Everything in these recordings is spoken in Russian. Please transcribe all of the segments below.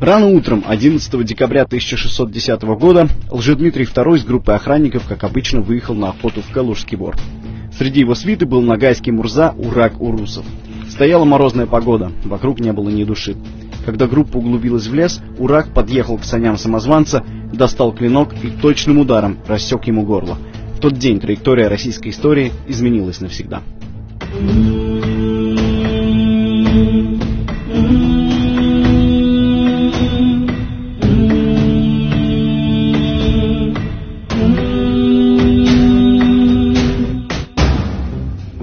Рано утром 11 декабря 1610 года Лжедмитрий II с группой охранников, как обычно, выехал на охоту в Калужский Бор. Среди его свиты был нагайский мурза Урак Урусов. Стояла морозная погода, вокруг не было ни души. Когда группа углубилась в лес, Урак подъехал к саням самозванца, достал клинок и точным ударом рассек ему горло. В тот день траектория российской истории изменилась навсегда.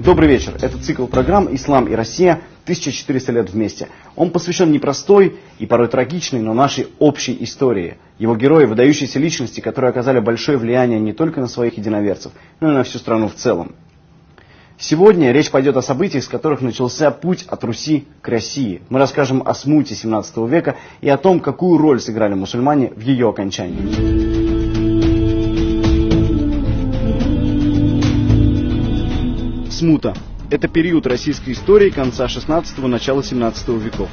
Добрый вечер. Это цикл программ «Ислам и Россия. 1400 лет вместе». Он посвящен непростой и порой трагичной, но нашей общей истории. Его герои – выдающиеся личности, которые оказали большое влияние не только на своих единоверцев, но и на всю страну в целом. Сегодня речь пойдет о событиях, с которых начался путь от Руси к России. Мы расскажем о смуте 17 века и о том, какую роль сыграли мусульмане в ее окончании. Смута – это период российской истории конца XVI – начала XVII веков.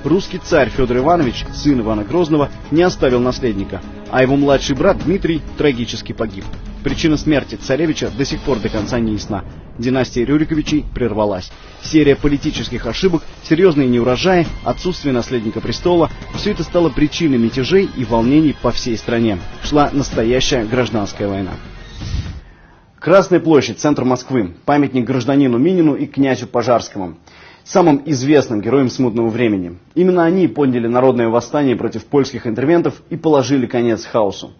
Русский царь Федор Иванович, сын Ивана Грозного, не оставил наследника, а его младший брат Дмитрий трагически погиб. Причина смерти царевича до сих пор до конца не ясна. Династия Рюриковичей прервалась. Серия политических ошибок, серьезные неурожаи, отсутствие наследника престола – все это стало причиной мятежей и волнений по всей стране. Шла настоящая гражданская война. Красная площадь, центр Москвы, памятник гражданину Минину и князю Пожарскому, самым известным героям смутного времени. Именно они подняли народное восстание против польских интервентов и положили конец хаосу.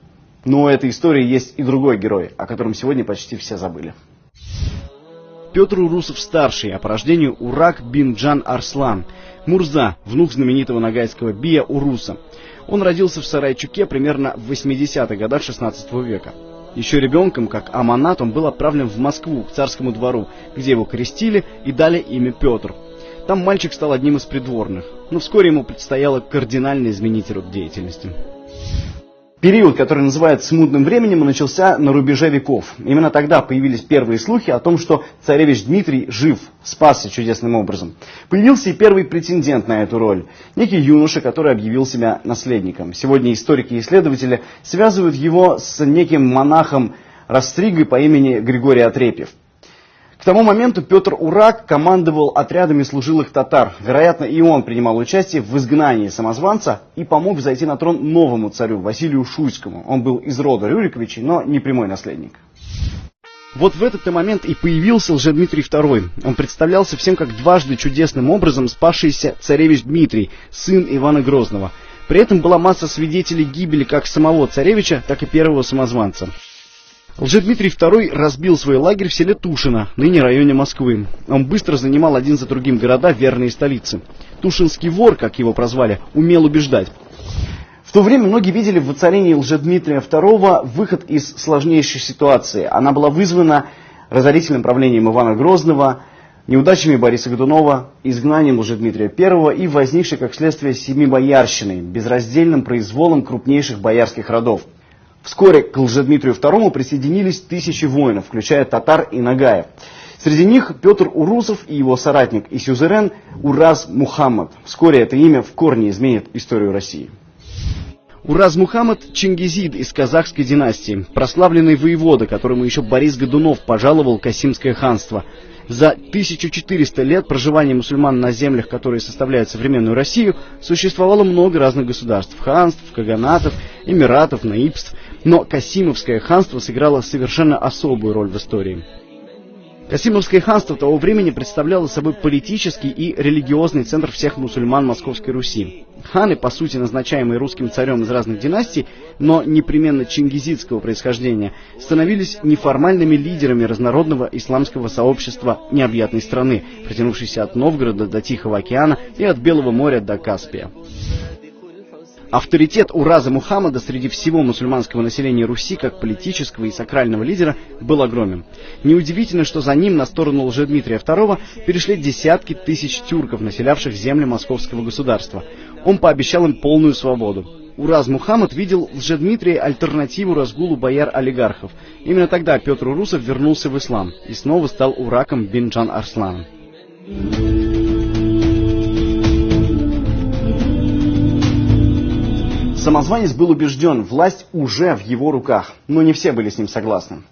Но у этой истории есть и другой герой, о котором сегодня почти все забыли. Петр Урусов-старший, а по рождению Урак бин Джан Арслан, Мурза, внук знаменитого нагайского Бия Уруса. Он родился в Сарайчуке примерно в 80-х годах XVI века. Еще ребенком, как аманат, он был отправлен в Москву, к царскому двору, где его крестили и дали имя Петр. Там мальчик стал одним из придворных, но вскоре ему предстояло кардинально изменить род деятельности. Период, который называют смутным временем, начался на рубеже веков. Именно тогда появились первые слухи о том, что царевич Дмитрий жив, спасся чудесным образом. Появился и первый претендент на эту роль, некий юноша, который объявил себя наследником. Сегодня историки и исследователи связывают его с неким монахом-растригой по имени Григорий Отрепьев. К тому моменту Петр Урак командовал отрядами служилых татар. Вероятно, и он принимал участие в изгнании самозванца и помог взойти на трон новому царю Василию Шуйскому. Он был из рода Рюриковичей, но не прямой наследник. Вот в этот-то момент и появился Лжедмитрий II. Он представлялся всем как дважды чудесным образом спасшийся царевич Дмитрий, сын Ивана Грозного. При этом была масса свидетелей гибели как самого царевича, так и первого самозванца. Лжедмитрий II разбил свой лагерь в селе Тушино, ныне районе Москвы. Он быстро занимал один за другим города, верные столицы. Тушинский вор, как его прозвали, умел убеждать. В то время многие видели в воцарении Лжедмитрия II выход из сложнейшей ситуации. Она была вызвана разорительным правлением Ивана Грозного, неудачами Бориса Годунова, изгнанием Лжедмитрия I и возникшей как следствие семибоярщиной, безраздельным произволом крупнейших боярских родов. Вскоре к Лжедмитрию II присоединились тысячи воинов, включая татар и нагаев. Среди них Петр Урусов и его соратник и сюзерен Ураз Мухаммад. Вскоре это имя в корне изменит историю России. Ураз Мухаммад – чингизид из казахской династии, прославленный воевода, которому еще Борис Годунов пожаловал Касимское ханство. За 1400 лет проживания мусульман на землях, которые составляют современную Россию, существовало много разных государств – ханств, каганатов, эмиратов, наибств. Но Касимовское ханство сыграло совершенно особую роль в истории. Касимовское ханство того времени представляло собой политический и религиозный центр всех мусульман Московской Руси. Ханы, по сути назначаемые русским царем из разных династий, но непременно чингизидского происхождения, становились неформальными лидерами разнородного исламского сообщества необъятной страны, протянувшейся от Новгорода до Тихого океана и от Белого моря до Каспия. Авторитет Ураза Мухаммада среди всего мусульманского населения Руси как политического и сакрального лидера был огромен. Неудивительно, что за ним на сторону Лжедмитрия II перешли десятки тысяч тюрков, населявших земли московского государства. Он пообещал им полную свободу. Ураз Мухаммад видел в Лжедмитрии альтернативу разгулу бояр-олигархов. Именно тогда Петр Урусов вернулся в ислам и снова стал Ураком бин Джан Арсланом. Самозванец был убежден, власть уже в его руках, но не все были с ним согласны.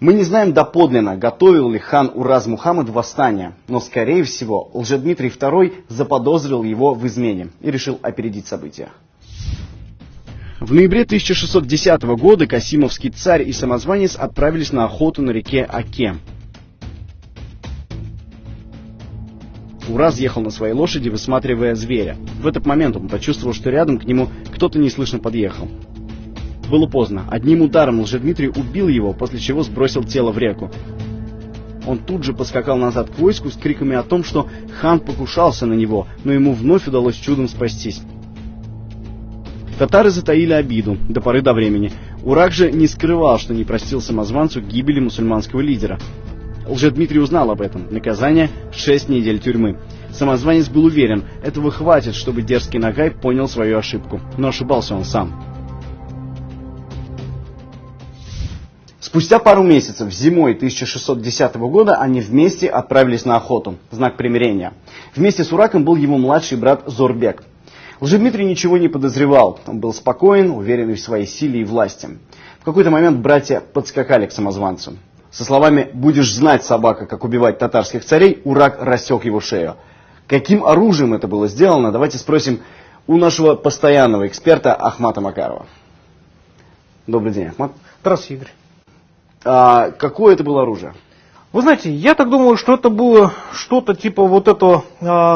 Мы не знаем доподлинно, готовил ли хан Ураз Мухаммад восстание, но, скорее всего, Лжедмитрий II заподозрил его в измене и решил опередить события. В ноябре 1610 года Касимовский царь и самозванец отправились на охоту на реке Оке. Ураз ехал на своей лошади, высматривая зверя. В этот момент он почувствовал, что рядом к нему кто-то неслышно подъехал. Было поздно. Одним ударом Лжедмитрий убил его, после чего сбросил тело в реку. Он тут же поскакал назад к войску с криками о том, что хан покушался на него, но ему вновь удалось чудом спастись. Татары затаили обиду до поры до времени. Урак же не скрывал, что не простил самозванцу гибели мусульманского лидера. Лжедмитрий узнал об этом. Наказание — 6 недель тюрьмы. Самозванец был уверен, этого хватит, чтобы дерзкий Ногай понял свою ошибку. Но ошибался он сам. Спустя пару месяцев, зимой 1610 года, они вместе отправились на охоту, в знак примирения. Вместе с Ураком был его младший брат Зорбек. Лжедмитрий ничего не подозревал, он был спокоен, уверенный в своей силе и власти. В какой-то момент братья подскакали к самозванцу. Со словами «будешь знать, собака, как убивать татарских царей», Урак рассек его шею. Каким оружием это было сделано, давайте спросим у нашего постоянного эксперта Ахмата Макарова. Добрый день, Ахмат. Здравствуйте, Игорь. Какое это было оружие? Вы знаете, я так думаю, что это было что-то типа вот этого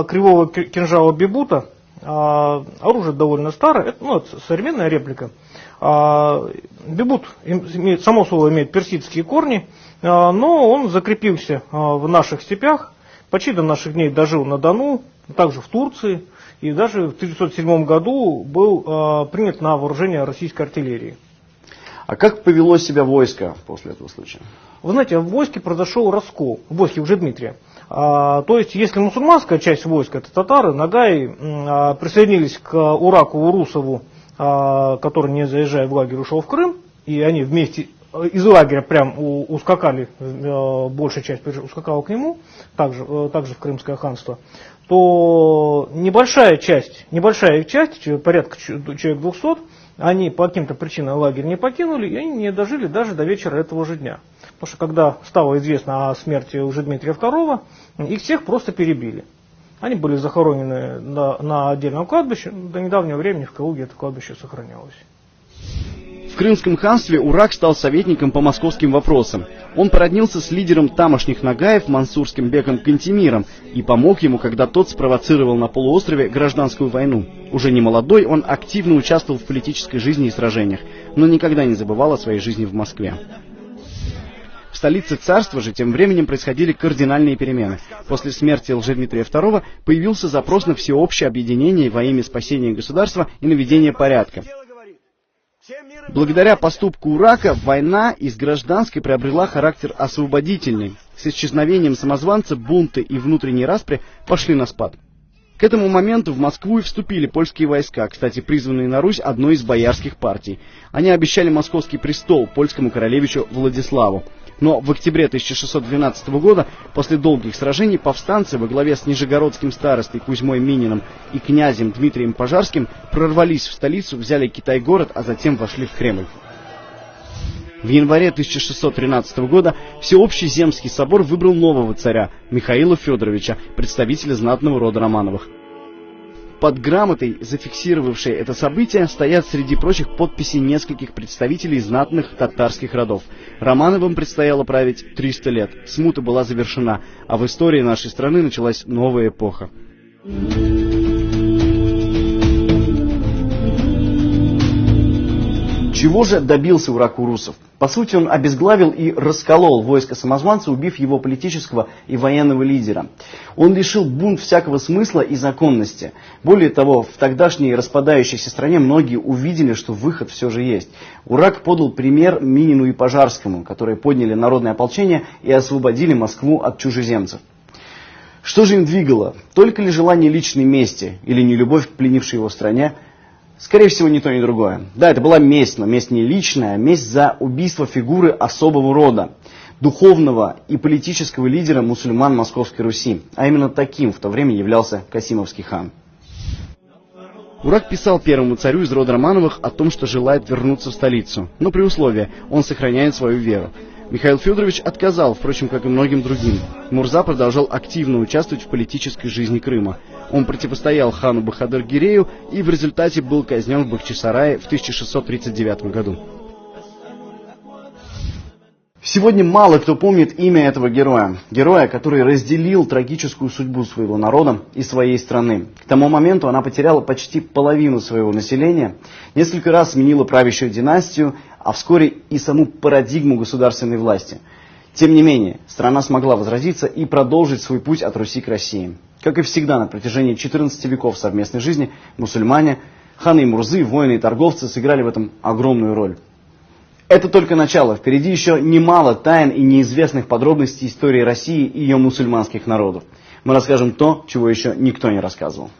кривого кинжала Бебута. Оружие довольно старое, это современная реплика. Бебут, само слово имеет персидские корни, но он закрепился в наших степях, почти до наших дней дожил на Дону, также в Турции, и даже в 1907 году был принят на вооружение российской артиллерии. А как повело себя войско после этого случая? Вы знаете, в войске произошел раскол, в войске Лжедмитрия. То есть, если мусульманская часть войска, это татары, Ногаи, присоединились к Ураку Урусову, который, не заезжая в лагерь, ушел в Крым, и они вместе из лагеря прям ускакали, большая часть ускакала к нему, также в Крымское ханство, то небольшая часть, порядка человек 200, они по каким-то причинам лагерь не покинули, и они не дожили даже до вечера этого же дня. Потому что когда стало известно о смерти Лжедмитрия II, их всех просто перебили. Они были захоронены на отдельном кладбище. До недавнего времени в Калуге это кладбище сохранялось. В Крымском ханстве Урак стал советником по московским вопросам. Он породнился с лидером тамошних Ногаев Мансурским беком Кантемиром и помог ему, когда тот спровоцировал на полуострове гражданскую войну. Уже не молодой, он активно участвовал в политической жизни и сражениях, но никогда не забывал о своей жизни в Москве. В столице царства же тем временем происходили кардинальные перемены. После смерти Лжедмитрия II появился запрос на всеобщее объединение во имя спасения государства и наведения порядка. Благодаря поступку Урака война из гражданской приобрела характер освободительный. С исчезновением самозванца бунты и внутренние распри пошли на спад. К этому моменту в Москву и вступили польские войска, кстати, призванные на Русь одной из боярских партий. Они обещали московский престол польскому королевичу Владиславу. Но в октябре 1612 года, после долгих сражений, повстанцы во главе с нижегородским старостой Кузьмой Мининым и князем Дмитрием Пожарским прорвались в столицу, взяли Китай-город, а затем вошли в Кремль. В январе 1613 года Всеобщий Земский собор выбрал нового царя, Михаила Федоровича, представителя знатного рода Романовых. Под грамотой, зафиксировавшей это событие, стоят среди прочих подписи нескольких представителей знатных татарских родов. Романовым предстояло править 300 лет, смута была завершена, а в истории нашей страны началась новая эпоха. Чего же добился Урак Урусов? По сути, он обезглавил и расколол войско самозванца, убив его политического и военного лидера. Он лишил бунт всякого смысла и законности. Более того, в тогдашней распадающейся стране многие увидели, что выход все же есть. Урак подал пример Минину и Пожарскому, которые подняли народное ополчение и освободили Москву от чужеземцев. Что же им двигало? Только ли желание личной мести или нелюбовь к пленившей его стране? Скорее всего, ни то, ни другое. Да, это была месть, но месть не личная, а месть за убийство фигуры особого рода, духовного и политического лидера мусульман Московской Руси. А именно таким в то время являлся Касимовский хан. Урак писал первому царю из рода Романовых о том, что желает вернуться в столицу, но при условии, он сохраняет свою веру. Михаил Федорович отказал, впрочем, как и многим другим. Мурза продолжал активно участвовать в политической жизни Крыма. Он противостоял хану Бахадыр-Гирею и в результате был казнен в Бахчисарае в 1639 году. Сегодня мало кто помнит имя этого героя. Героя, который разделил трагическую судьбу своего народа и своей страны. К тому моменту она потеряла почти половину своего населения, несколько раз сменила правящую династию, а вскоре и саму парадигму государственной власти. Тем не менее, страна смогла возродиться и продолжить свой путь от Руси к России. Как и всегда на протяжении 14 веков совместной жизни, мусульмане, ханы и мурзы, воины и торговцы сыграли в этом огромную роль. Это только начало. Впереди еще немало тайн и неизвестных подробностей истории России и ее мусульманских народов. Мы расскажем то, чего еще никто не рассказывал.